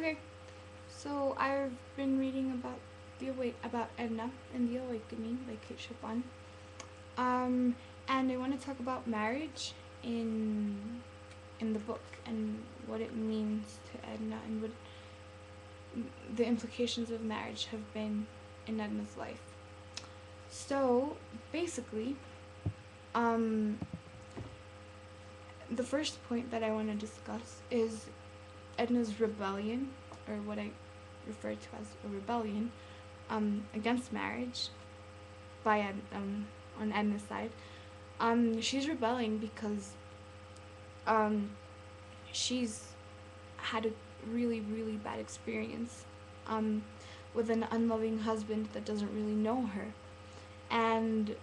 Okay, so I've been reading about about Edna and the Awakening by Kate Chopin. Um, and I want to talk about marriage in the book and what it means to Edna and what the implications of marriage have been in Edna's life. So basically, um, the first point that I want to discuss is Edna's rebellion, or what I refer to as a rebellion, against marriage by on Edna's side. She's rebelling because um, she's had a really bad experience um, with an unloving husband that doesn't really know her, and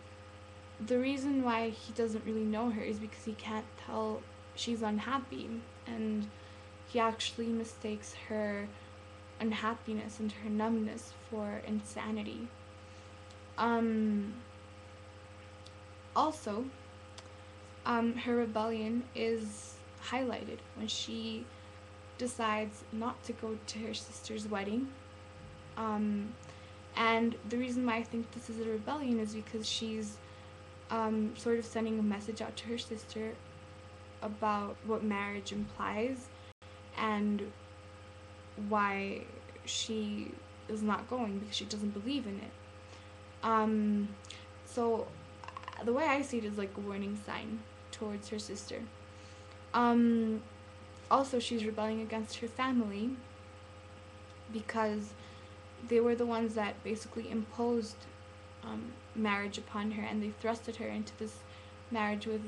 the reason why he doesn't really know her is because he can't tell she's unhappy, and he actually mistakes her unhappiness and her numbness for insanity. Um, Also, her rebellion is highlighted when she decides not to go to her sister's wedding. Um, and the reason why I think this is a rebellion is because she's sort of sending a message out to her sister about what marriage implies and why she is not going because she doesn't believe in it. Um, so the way I see it is like a warning sign towards her sister. Um, Also, she's rebelling against her family because they were the ones that basically imposed marriage upon her, and they thrusted her into this marriage with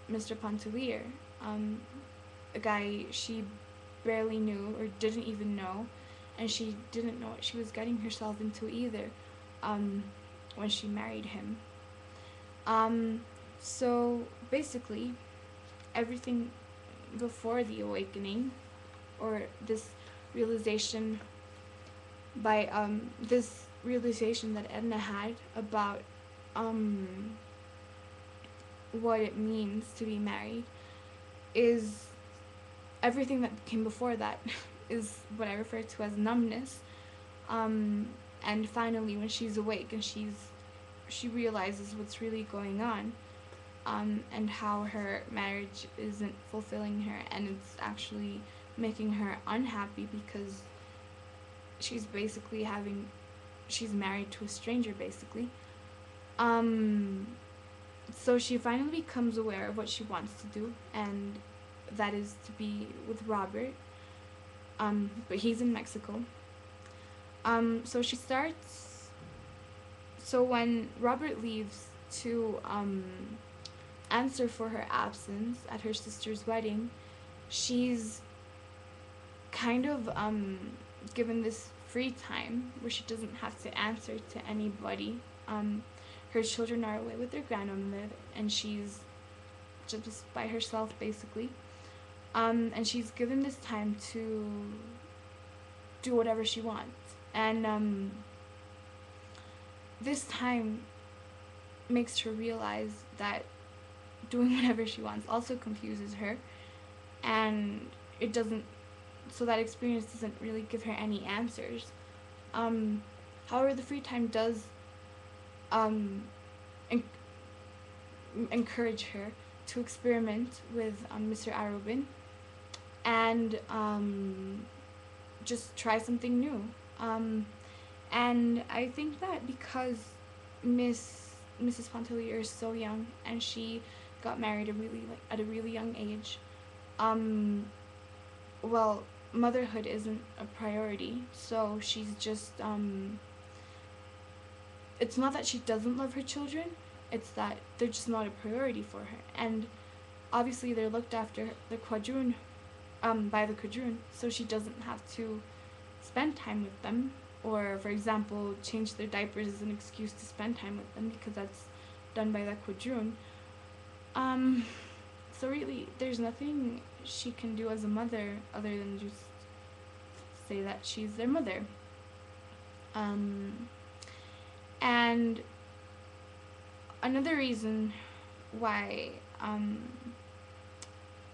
Mr. Pontellier, um, a guy she barely knew or didn't even know, and she didn't know what she was getting herself into either um, when she married him. Um, so basically, everything before the awakening, or realization this realization that Edna had about um, what it means to be married, is everything that came before that is what I refer to as numbness. Um, and finally, when she's awake and she realizes what's really going on, and how her marriage isn't fulfilling her, and it's actually making her unhappy because she's basically having she's married to a stranger basically. Um, so she finally becomes aware of what she wants to do, and that is to be with Robert. But he's in Mexico. So she starts. So when Robert leaves to answer for her absence at her sister's wedding, she's kind of given this free time where she doesn't have to answer to anybody. Her children are away with their grandmother, and she's just by herself basically. And she's given this time to do whatever she wants. And this time makes her realize that doing whatever she wants also confuses her, and it doesn't so that experience doesn't really give her any answers. Um, However, the free time does um, en- encourage her to experiment with Mr. Arobin, and just try something new. Um, and I think that because Mrs. Pontellier is so young and she got married at a really young age, um, well, motherhood isn't a priority, so she's just it's not that she doesn't love her children, it's that they're just not a priority for her. And obviously they're looked after the quadroon by the quadroon, so she doesn't have to spend time with them, or for example change their diapers as an excuse to spend time with them because that's done by that quadroon. um so really there's nothing she can do as a mother other than just say that she's their mother. um and another reason why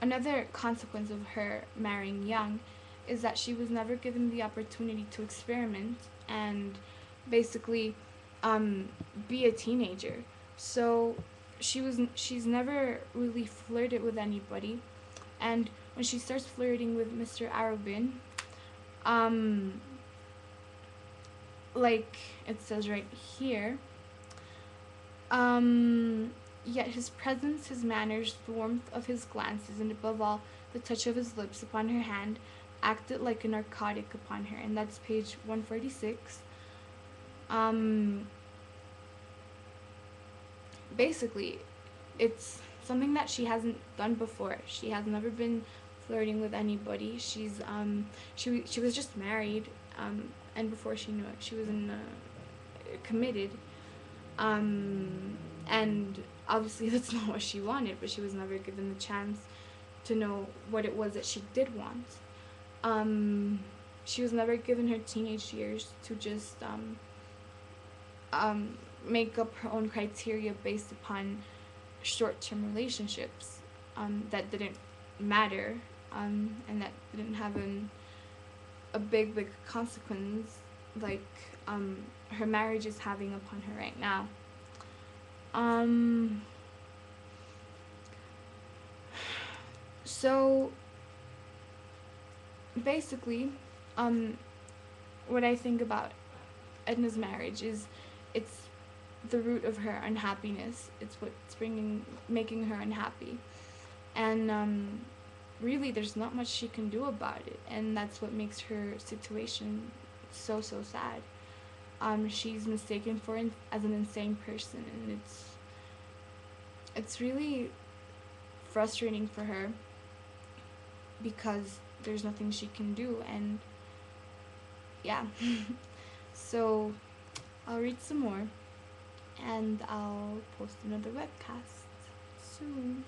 another consequence of her marrying young is that she was never given the opportunity to experiment and basically um, be a teenager. So she's never really flirted with anybody, and when she starts flirting with Mr. Arobin, um, like it says right here, yet his presence, his manners, the warmth of his glances, and above all, the touch of his lips upon her hand acted like a narcotic upon her. And that's page 146. Um, basically, it's something that she hasn't done before. She has never been flirting with anybody. She was just married, and before she knew it, she was committed. And obviously that's not what she wanted, but she was never given the chance to know what it was that she did want. She was never given her teenage years to just um, make up her own criteria based upon short-term relationships that didn't matter, and that didn't have a big consequence like her marriage is having upon her right now. Um, so basically, um, what I think about Edna's marriage is it's the root of her unhappiness. It's what's making her unhappy, and really, there's not much she can do about it, and that's what makes her situation so sad. She's mistaken as an insane person, and it's really frustrating for her because there's nothing she can do, and yeah. So I'll read some more, and I'll post another webcast soon.